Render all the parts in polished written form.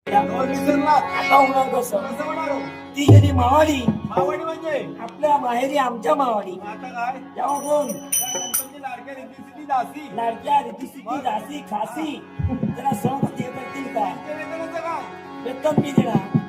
आता होणार कसं? कसं होणार हो? ती गेली मावाडी, मावडी म्हणजे आपल्या माहेरी आमच्या मावाडी. आता काय तेव्हा कोण त्या गणपती लाडक्या रीतीसिद्धी दासी लाडक्या रीतीसिद्धी दासी खासी जरा सहमती करतील का? ते वेतनाचं काय वेतन मी देणार.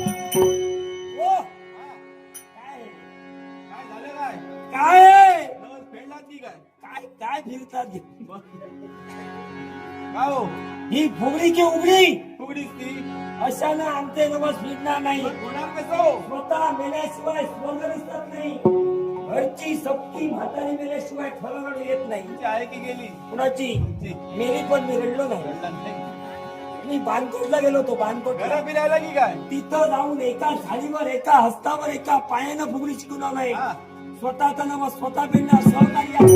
ओ, काय काय झालं काय काय नवस फेडलात की काय काय काय फिरतात? का हो ही फुगडी की उघडी फुगडीच ती अशानं आमचे नवस फिरणार नाही. पण होणार कसं हो स्वतः मेल्याशिवाय स्वर्ग दिसत नाही. घरची सक्की म्हातारी मेल्याशिवाय फळवड येत नाही. तुमची आहे की गेली कुणाची तुमची मेली पण मी रडलो नाही. घडला नाही मी बानकोटला गेलो होतो. बानकोटला घरा फिरायला की काय तिथं जाऊन एका झाडीवर एका हस्तावर एका पायानं फुगडी शिकून आलाय. हा स्वतःचा नवस स्वतः पेडणार सहकार्य.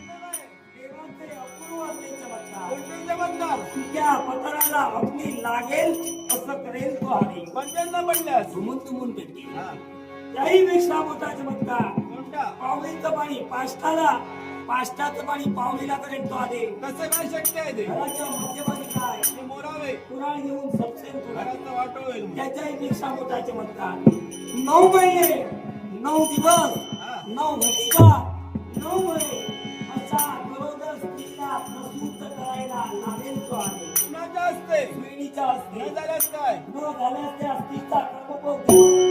देवाचे अपूर्व असे चमत्कार. कोणते चमत्कार तुझ्या पत्राला अग्नी लागेल असं करेल तो हवे. पंचांना पडल्यास तुमून तुमून भेटते. हा त्याही पेक्षा मोठा चमत्कार. कोणता पावलीचं पाणी पाष्टाला, पाष्टाचं पाणी पावलीला करेल तो आले. कसं काय शक्य आहे ते घराच्या मध्यभागी काय ते मोरावे कुराण घेऊन सबसेल तुला. घराचं वाटो होईल त्याच्याही पेक्षा मोठा चमत्कार. 9 महिने 9 दिवस हा 9 घटिका 9 महिने अशा गरोदर स्त्रीला प्रसूत करायला लागेल तो आले. कुणाच्या असते स्त्रीच्या न असते झाल्यास काय न झाल्यास त्या स्त्रीचा कर्मभोग